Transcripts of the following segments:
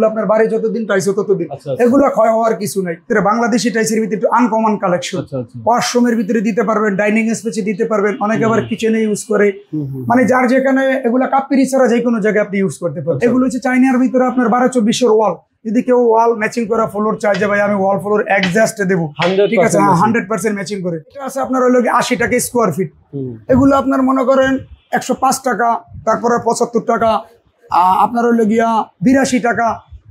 আপনার বাড়ি যতদিন টাইলস ততদিন, এগুলো ক্ষয় হওয়ার কিছু নাই। বাংলাদেশি টাইলসের ভিতরে একটু আনকমন কালেকশন, ওয়াশরুমের ভিতরে দিতে পারবেন, ডাইনিং স্পেসে দিতে পারবেন, অনেকে আবার কিচেনে ইউজ করে, মানে যার যেখানে এগুলা কাপ্পিরি ছাড়া যে কোনো জায়গায় আপনি ইউজ করতে পারেন। এগুলো হচ্ছে চাইনার ভিতরে আপনার 12-24 ওয়াল। যদি কেউ ওয়াল ম্যাচিং করা ফ্লোর চাই যে ভাই আমি ওয়াল ফ্লোর অ্যাডজাস্ট দেবো, ঠিক আছে, 100% ম্যাচিং করে। এটা আছে আপনার হলো 80 টাকা স্কোয়ার ফিট। এগুলো আপনার মনে করেন 105 টাকা, তারপরে 75 টাকা, আপনার হলো গিয়া 82 টাকা।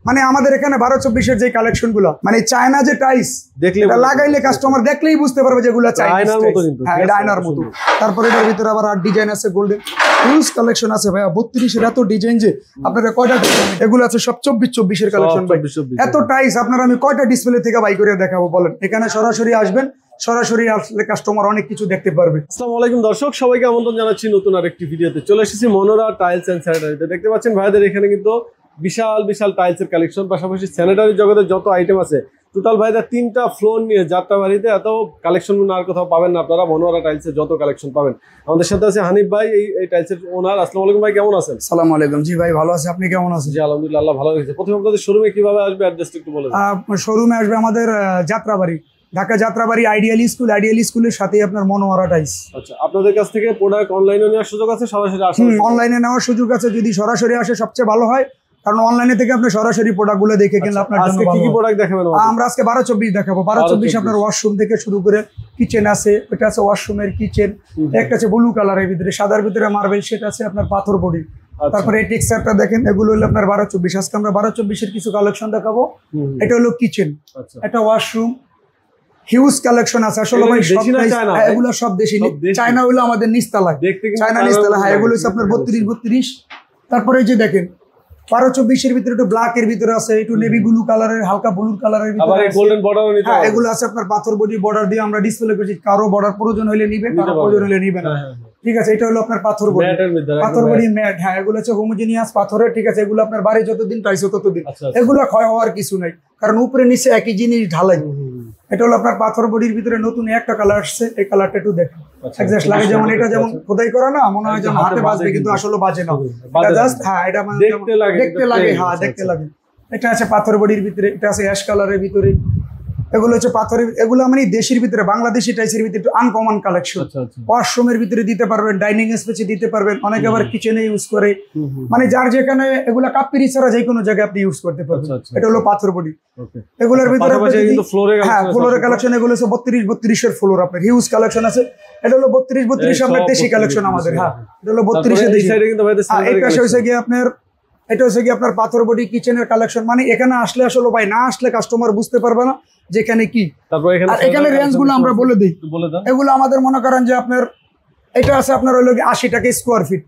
মানে আমাদের এখানে 12-24 যে কালেকশন গুলো, মানে চায়না যে টাইলস দেখলে লাগাইলে কাস্টমার দেখলেই বুঝতে পারবে যেগুলো চায়নার মতো, কিন্তু হ্যাঁ এটা আয়নার মতো। তারপরে এটার ভিতরে আবার আর ডিজাইন আছে, গোল্ডেন হিউজ কালেকশন আছে ভাইয়া, 32-এর এত ডিজাইন যে আপনারা কয়টা, এগুলো আছে সব 24-24-এর কালেকশন ভাই। এত টাইলস আপনারা আমি কয়টা ডিসপ্লে থেকে বাই করে দেখাবো বলেন? এখানে সরাসরি আসবেন, সরাসরি আসলে কাস্টমার অনেক কিছু দেখতে পারবে। আসসালামু আলাইকুম দর্শক, সবাইকে আমন্ত্রণ জানাচ্ছি নতুন আরেকটি ভিডিওতে। চলে এসেছি মনোরা টাইলস এন্ড স্যানিটারিতে। দেখতে পাচ্ছেন ভাইদের এখানে কিন্তু বিশাল বিশাল টাইলসের কালেকশন, পাশাপাশি স্যানিটারি জগতের যত আইটেম আছে টোটাল ভাইদের 3টা ফ্লোর নিয়ে যাত্রাবাড়িতে এত কালেকশন আর কোথাও পাবেন না আপনারা। মনোরা টাইলসের যত কালেকশন পাবেন। আমাদের সাথে আছে হানিফ ভাই, এই টাইলসের ওনার। আসসালামু আলাইকুম ভাই, কেমন আছেন? আসসালামু আলাইকুম। জি ভাই ভালো আছে, আপনি কেমন আছেন? জি আলহামদুলিল্লাহ, আল্লাহ ভালো রেখেছে। প্রথমে আপনাদের শোরুমে কিভাবে আসবে অ্যাড্রেসটা একটু বলে দিন। শোরুমে আসবে আমাদের যাত্রাবাড়ি, ঢাকা যাত্রাবাড়ি আইডিয়াল স্কুলের সাথেই আপনার মনোরা টাইলস। আচ্ছা, আপনাদের কাছ থেকে প্রোডাক্ট অনলাইনে নেওয়ার সুযোগ আছে, সরাসরি আসা? অনলাইনে নেওয়ার সুযোগ আছে, যদি সরাসরি আসে সবচেয়ে ভালো হয়, কারণ অনলাইনে থেকে আপনি সরাসরি প্রোডাক্ট গুলো দেখে কিনলে আপনার জন্য ভালো। কি কি প্রোডাক্ট দেখাবেন? আমরা আজকে 12-24 দেখাবো। 12-24 আপনার ওয়াশরুম থেকে শুরু করে কিচেন আছে, এটা আছে ওয়াশরুমের কিচেন, একটা আছে ব্লু কালারের ভিতরে, সাদার ভিতরে মার্বেল, সেটা আছে আপনার পাথর বডি। তারপরে এই টেক্সচারটা দেখেন, এগুলো হলো আপনার 12-24। আজকে আমরা 12-24-এর কিছু কালেকশন দেখাবো। এটা হলো কিচেন, এটা ওয়াশরুম, হিউজ কালেকশন আছে। আসলে ভাই এগুলো সব দেশি, চায়না হলো আমাদের নিচতলায়, চায়না নিচতলা। হ্যাঁ, এগুলো হচ্ছে আপনার 32-32। তারপরে এই যে দেখেন 12-24-এর ভিতরে একটু ব্ল্যাক এর ভিতরে আছে, একটু নেভি ব্লু কালারের, হালকা ব্লু কালারের ভিতরে গোল্ডেন বর্ডারও নিতে হবে। এগুলো আছে আপনার পাথর বডি বর্ডার দিয়ে আমরা ডিসপ্লে করেছি। কারো বর্ডার প্রয়োজন হলে নিবে, কারো প্রয়োজন হলে নিবে না, ঠিক আছে। এটা হলো আপনার পাথর বডি ম্যাট। হ্যাঁ, এগুলো হচ্ছে হোমোজেনিয়াস পাথরের, ঠিক আছে। এগুলো আপনার বাড়ি যতদিন টাইলস ততদিন, এগুলো ক্ষয় হওয়ার কিছু নাই, কারণ উপরে নিচে একই জিনিস ঢালাই। এটা হলো আপনার পাথর বডির ভিতরে নতুন একটা কালার আসছে, এই কালারটা একটু দেখুন, এক্সাক্ট লাগে যেমন এটা যেমন খোদাই করা না, মনে হয় যেন হাতে বাজবে, কিন্তু আসলে বাজে না। এটা জাস্ট হ্যাঁ, এটা মানে দেখতে লাগে, হ্যাঁ দেখতে লাগে। এটা আছে পাথর বডির ভিতরে, এটা আছে অ্যাশ কালারের ভিতরে। এগুলো হচ্ছে পাথরের, এগুলো মানে দেশের ভিতরে বাংলাদেশি টাইলসের ভিতরে একটু আনকমন কালেকশন। ওয়াশরুমের ভিতরে দিতে পারবেন, ডাইনিং স্পেসে দিতে পারবেন, অনেকে আবার কিচেনে ইউজ করে, মানে যার যেখানে এগুলা কাপ্পিরি ছাড়া যে কোনো জায়গায় আপনি ইউজ করতে পারবেন। এটা হলো পাথর বডি। এগুলোর ভিতরে হ্যাঁ ফ্লোরের কালেকশন, এগুলো হচ্ছে 32-32-এর ফ্লোর আপনার হিউজ কালেকশন আছে। এটা হলো 32-32 আপনার দেশি কালেকশন আমাদের। হ্যাঁ, এটা হলো 32-এর দেশি। এই পাশে হচ্ছে গিয়ে আপনার, এটা হচ্ছে কি আপনার পাথর বডি কিচেনের কালেকশন। মানে এখানে আসলে আসলে ভাই না আসলে কাস্টমার বুঝতে পারবে না যেখানে কি। আর এখানে রেঞ্জ গুলো আমরা বলে দিই, এগুলো আমাদের মনে করেন যে আপনার এটা আছে আপনার হলো 80 টাকা স্কোয়ার ফিট।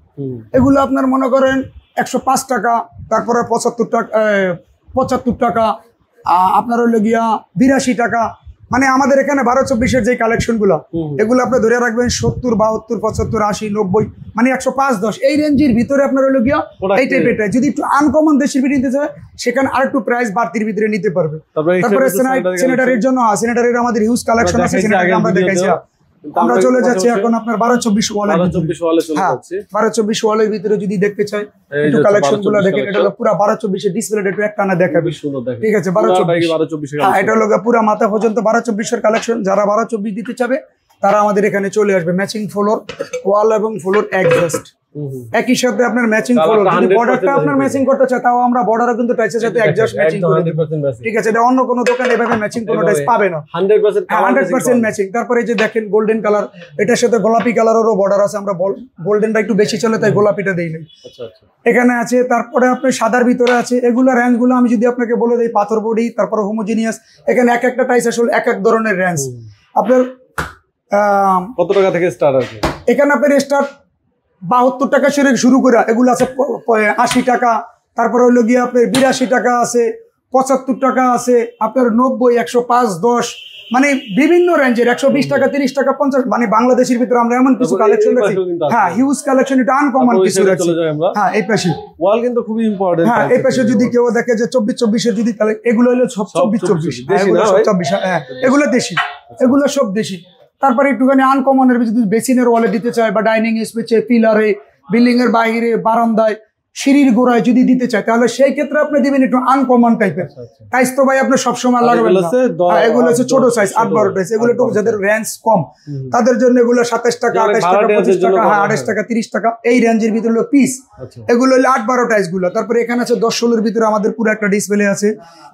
এগুলো আপনার মনে করেন 105 টাকা, তারপরে 75 টাকা, আপনার হলো গিয়া 82 টাকা। মানে আমাদের এখানে 12-24-এর যে কালেকশন গুলো, এগুলো আপনি ধরে রাখবেন 70, 72, 75, 80, 90, মানে 105, 10 এই রেঞ্জের ভিতরে আপনার হলো গিয়া এই টাইপের। যদি একটু আনকমন দেশের ভিতরে নিতে চায় সেখানে আর একটু প্রাইস বাড়তির ভিতরে নিতে পারবে। তারপরে স্যানিটারির জন্য স্যানিটারির আমাদের হিউজ কালেকশন আছে, আমরা দেখাইছি। আমরা চলে যাচ্ছি এখন আপনার 12-24 ওয়ালের ভিতরে। হ্যাঁ, 12-24 ওয়ালের ভিতরে যদি দেখতে চাই একটু কালেকশন গুলো দেখেন। এটা হলো পুরো 12-24-এর ডিসপ্লেটা একটু একটানা দেখাবে, ঠিক আছে। 12-24, হ্যাঁ এটা হলো পুরো মাথা পর্যন্ত 12-24-এর কালেকশন। যারা 12-24 দিতে চাবে তারা আমাদের এখানে চলে আসবে। ম্যাচিং ফ্লোর, ওয়াল এবং ফ্লোর অ্যাডজাস্ট একই সাথে আপনার ম্যাচিং ফ্লোর। যদি বর্ডারটা আপনার ম্যাচিং করতে চায় তাও আমরা বর্ডারও কিন্তু টাইলসের সাথে অ্যাডজাস্ট ম্যাচিং করে দেব, ঠিক আছে। এটা অন্য কোনো দোকানে এভাবে ম্যাচিং কোনো টাইলস পাবে না, 100% ম্যাচিং। তারপরে এই যে দেখেন গোল্ডেন কালার, এটার সাথে গোলাপি কালারেরও বর্ডার আছে। আমরা গোল্ডেনটা একটু বেশি চলে তাই গোলাপিটা দেই নাই, এখানে আছে। তারপরে আপনার সাদার ভিতরে আছে। এগুলো রেঞ্জ গুলো আমি যদি আপনাকে বলে দেই, পাথর বডি, তারপরে হোমোজেনিয়াস, এখানে এক একটা টাইলস আসলে এক এক ধরনের রেঞ্জ। আপনার কত টাকা থেকে স্টার্ট আছে? এখানে আপনার স্টার্ট 72 টাকা শুরু করে, এগুলো আছে 80 টাকা, তারপরে হইলো গিয়ে আপনার 82 টাকা আছে, 75 টাকা আছে, আপনার 90, 105, 10, মানে বিভিন্ন রেঞ্জের, 120 টাকা, 30 টাকা, 50। মানে বাংলাদেশের ভিতরে আমরা এমন কিছু কালেকশন রাখি, হ্যাঁ হিউজ কালেকশন, এটা আনকমন কিছু রাখি। হ্যাঁ, এই পাশে ওয়াল কিন্তু খুবই ইম্পর্টেন্ট। হ্যাঁ, এই পাশে যদি কেউ দেখে যে 24-24-এর যদি, এগুলো হলো সব 24-24, হ্যাঁ এগুলো দেশি, এগুলো সব দেশি। তারপরে একটুখানি আনকমনের যদি বেসিনের ওয়ালে দিতে চায় বা ডাইনিং স্পেসে, পিলারে, বিল্ডিং এর বাইরে, বারান্দায়, সিঁড়ির গোড়ায় যদি দিতে চায় তাহলে সেই ক্ষেত্রে আপনি দিবেন একটু আনকমন টাইপের টাইস। তো ভাই আপনি সবসময় লাগবেন না, এগুলো হচ্ছে ছোট সাইজ 8-12 টাইস, এগুলো একটু যাদের রেঞ্জ কম তাদের জন্য এগুলো 27 টাকা, 28 টাকা, 25 টাকা, 28 টাকা, 30 টাকা এই রেঞ্জের ভিতরে হলো পিস। এগুলো হলো 8-12 টাইস গুলো। তারপরে এখানে আছে 10-16 এর ভিতরে আমাদের পুরো একটা ডিসপ্লে আছে,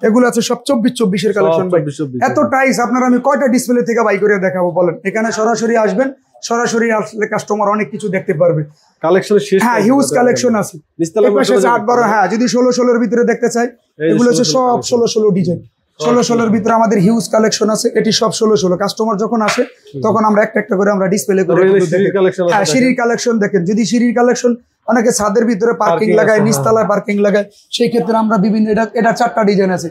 এগুলো আছে সব 24-24 এর কালেকশন ভাই। এত টাইস আপনারা আমি কয়টা ডিসপ্লে থেকে বাই করে দেখাবো বলেন? এখানে সরাসরি আসবেন, সরাসরি আসলে কাস্টমার অনেক কিছু দেখতে পারবে। কালেকশন শেষ, হ্যাঁ হিউজ কালেকশন আছে। এই পাশে 8-12, হ্যাঁ যদি 16-16 এর ভিতরে দেখতে চাই এগুলো হচ্ছে সব 16-16 ডিজাইন। 16-16 এর ভিতরে আমাদের হিউজ কালেকশন আছে, এটি সব 16-16। কাস্টমার যখন আসে তখন আমরা একটা একটা করে আমরা ডিসপ্লে করে হ্যাঁ সিঁড়ির কালেকশন দেখেন। যদি সিঁড়ির কালেকশন অনেকে ছাদের ভিতরে পার্কিং লাগায়, নিচতলায় পার্কিং লাগায়, সেই ক্ষেত্রে আমরা বিভিন্ন এটা 4টা ডিজাইন আছে,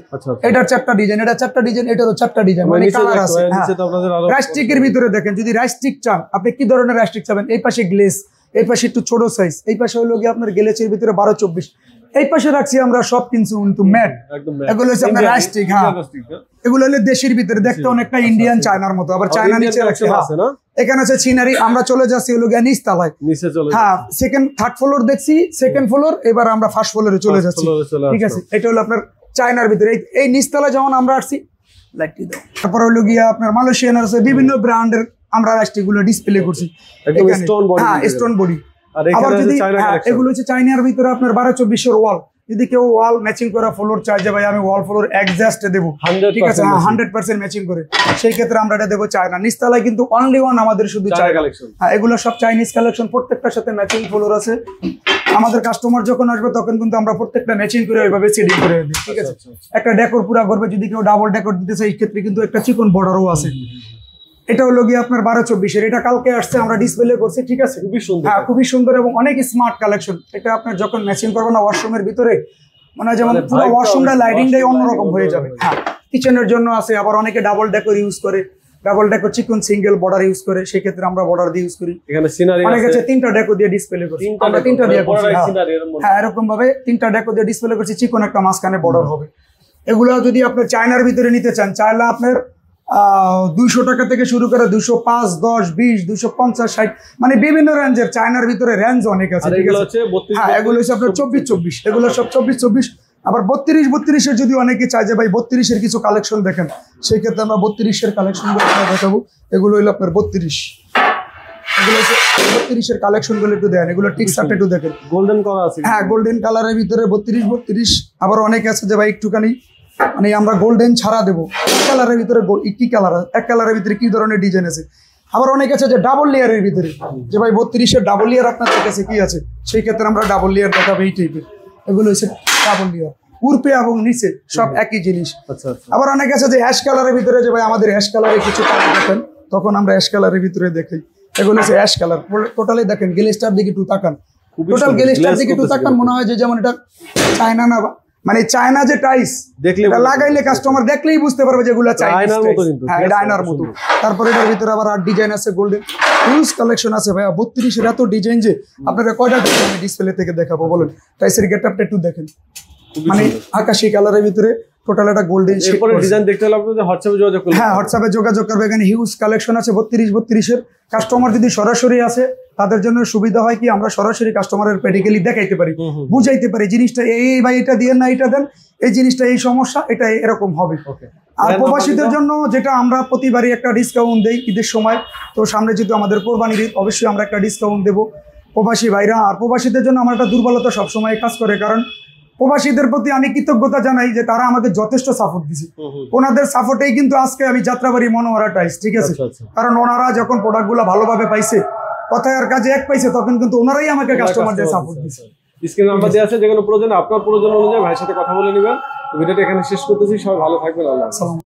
এটার 4টা ডিজাইন, এটা 4টা ডিজাইন, এটারও 4টা ডিজাইন, মানে কালার আছে। রাইস্টিকের ভিতরে দেখেন, যদি রাইস্টিক চান আপনি কি ধরনের রাইস্টিক চাবেন? এই পাশে গ্লেস, এই পাশে একটু ছোট সাইজ, এই পাশে হলো গিয়ে আপনার গ্লেসের ভিতরে 12-24, এই পাশে রাখছি আমরা সব কিন্তু ম্যাট। এগুলো হচ্ছে আপনার রাইস্টিক, হ্যাঁ এগুলো হলো দেশের ভিতরে দেখতে অনেকটা ইন্ডিয়ান চায়নার মতো, আবার চায়না নিচে রাখছি। এখানে আছে সিনারি, আমরা চলে যাচ্ছি হলো গিয়ে নিচতলায়, হ্যাঁ থার্ড ফ্লোর দেখছি, সেকেন্ড ফ্লোর, এবার আমরা ফার্স্ট ফ্লোরে চলে যাচ্ছি। ঠিক আছে, এটা হলো আপনার চায়নার ভিতরে। এই নিচতলায় যেমন আমরা আসছি, তারপর হলো গিয়ে আপনার মালয়েশিয়ান আছে, বিভিন্ন ব্র্যান্ডের আমরা রাইস্টিক গুলো ডিসপ্লে করছি, হ্যাঁ স্টোন বডি। আবার যদি এগুলো হচ্ছে চাইনার ভিতরে আপনার 12-24 ওয়াল, যদি কেউ ওয়াল ম্যাচিং করা ফ্লোর চাই যে ভাই আমি ওয়াল ফ্লোর এক্সাস্ট দেবো, ঠিক আছে 100% ম্যাচিং করে, সেই ক্ষেত্রে আমরা এটা দেবো চায়না। নিচতলায় কিন্তু অনলি ওয়ান আমাদের শুধু চায়না কালেকশন, হ্যাঁ এগুলো সব চাইনিজ কালেকশন, প্রত্যেকটার সাথে ম্যাচিং ফ্লোর আছে। আমাদের কাস্টমার যখন আসবে তখন কিন্তু আমরা প্রত্যেকটা ম্যাচিং করে ওইভাবে সেটিং করে দিই। ঠিক আছে, একটা ডেকোর পুরো করবে, যদি কেউ ডাবল ডেকোর দিতে চাই এই ক্ষেত্রে কিন্তু একটা চিকন বর্ডারও আছে। এটা হলো গিয়ে আপনার 12-24 এটা কালকে আসছে, আমরা ডিসপ্লে করছি। ঠিক আছে, খুবই সুন্দর, হ্যাঁ খুবই সুন্দর এবং অনেক স্মার্ট কালেকশন। এটা আপনার যখন ম্যাচিং করবেন না ওয়াশরুমের ভিতরে, মানে যেমন পুরো ওয়াশরুমটা লাইটিংটাই অন্যরকম হয়ে যাবে। হ্যাঁ কিচেনের জন্য আছে, আবার অনেকে ডাবল ডেকোর ইউজ করে, ডাবল ডেকোর চিকন সিঙ্গেল বর্ডার ইউজ করে, সেই ক্ষেত্রে আমরা বর্ডার দিয়ে ইউজ করি। এখানে সিনারি অনেক আছে, 3টা ডেকো দিয়ে ডিসপ্লে করছি, আমরা 3টা দিয়ে করছি, হ্যাঁ এরকম ভাবে 3টা ডেকো দিয়ে ডিসপ্লে করছি, চিকন একটা মাঝখানে বর্ডার হবে। এগুলো যদি আপনি চায়নার ভিতরে নিতে চান, চাইলে আপনার 200 টাকা থেকে শুরু করে 205, 10, 20, 250, 60, মানে বিভিন্ন রেঞ্জের চায়নার ভিতরে রেঞ্জ অনেক আছে। ঠিক আছে, হ্যাঁ এগুলো হচ্ছে আপনার 24-24, এগুলো সব 24-24। আবার 32-32 যদি অনেকে চাই যে ভাই 32 কিছু কালেকশন দেখেন, সেই ক্ষেত্রে আমরা 32 কালেকশন দেখাবো। এগুলো হলো আপনার 32, এগুলো হচ্ছে 32 কালেকশন গুলো একটু দেখেন, এগুলো টিকসারটা একটু দেখেন, গোল্ডেন কালার আছে, হ্যাঁ গোল্ডেন কালারের ভিতরে 32। আবার অনেকে আছে যে ভাই একটুখানি মানে আমরা গোল্ডেন ছাড়া দেবো, এক কালারের ভিতরে কি কালার, এক কালারের ভিতরে কি ধরনের ডিজাইন আছে। আবার অনেক আছে যে ডাবল লেয়ারের ভিতরে, যে ভাই 32 ডাবল লেয়ার আপনার কাছে কি আছে, সেই ক্ষেত্রে আমরা ডাবল লেয়ার দেখাবো এই টাইপের। এগুলো হচ্ছে ডাবল লেয়ার, উপরে এবং নিচে সব একই জিনিস। আবার অনেক আছে যে অ্যাশ কালারের ভিতরে, যে ভাই আমাদের অ্যাশ কালারে কিছু কালার দেখেন, তখন আমরা অ্যাশ কালারের ভিতরে দেখাই। এগুলো হচ্ছে অ্যাশ কালার, টোটালি দেখেন গ্লেজটার দিকে একটু তাকান, টোটাল গ্লেজটার দিকে একটু তাকান, মনে হয় যে যেমন এটা চায়না না, মানে চায়না যে টাইস দেখলে লাগাইলে কাস্টমার দেখলেই বুঝতে পারবে যে এগুলো চায়নার মতো, হ্যাঁ এটা আয়নার মতো। তারপরে এটার ভিতরে আবার 8 ডিজাইন আছে, গোল্ডেন হিউজ কালেকশন আছে ভাইয়া। 32 এত ডিজাইন যে আপনারা কয়টা আমি ডিসপ্লে থেকে দেখাবো বলেন। টাইসের গেটআপটা একটু দেখেন, মানে আকাশি কালারের ভিতরে টোটাল একটা গোল্ডেন শেড ডিজাইন দেখতে হলে আপনাদের হোয়াটসঅ্যাপে যোগাযোগ করুন। হ্যাঁ হোয়াটসঅ্যাপে যোগাযোগ করবে, এখানে হিউজ কালেকশন আছে 32 এর। কাস্টমার যদি সরাসরি আসে তাদের জন্য সুবিধা হয় কি, আমরা সরাসরি কাস্টমারের প্র্যাকটিক্যালি দেখাইতে পারি, বুঝাইতে পারি জিনিসটা এই ভাই এটা দিয়ে না এটা দেন, এই জিনিসটা এই সমস্যা, এটা এরকম হবে। আর প্রবাসীদের জন্য যেটা আমরা প্রতিবারই একটা ডিসকাউন্ট দেই ঈদের সময়, তো সামনে যেহেতু আমাদের কোরবানির ঈদ, অবশ্যই আমরা একটা ডিসকাউন্ট দেবো প্রবাসী ভাইরা। আর প্রবাসীদের জন্য আমার একটা দুর্বলতা সবসময় কাজ করে, কারণ প্রবাসীদের প্রতি আমি কৃতজ্ঞতা জানাই যে তারা আমাদের যথেষ্ট সাপোর্ট দিছে। ওনাদের সাপোর্টেই কিন্তু আজকে আমি যাত্রাবাড়ি মনোহরা টাইলস, ঠিক আছে, কারণ ওনারা যখন প্রোডাক্টগুলো ভালোভাবে পাইছে, কথায় আর কাজে এক পাইছে, তখন কিন্তু ওনারাই আমাকে কাস্টমারদের সাপোর্ট দিছে। স্ক্রিনে নাম্বার দেওয়া আছে, যে কোনো প্রয়োজনে আপনার প্রয়োজন অনুযায়ী ভাইয়ের সাথে কথা বলে নেবেন। ভিডিওটা এখানে শেষ করতেছি, সবাই ভালো থাকবেন, আল্লাহ হাফেজ।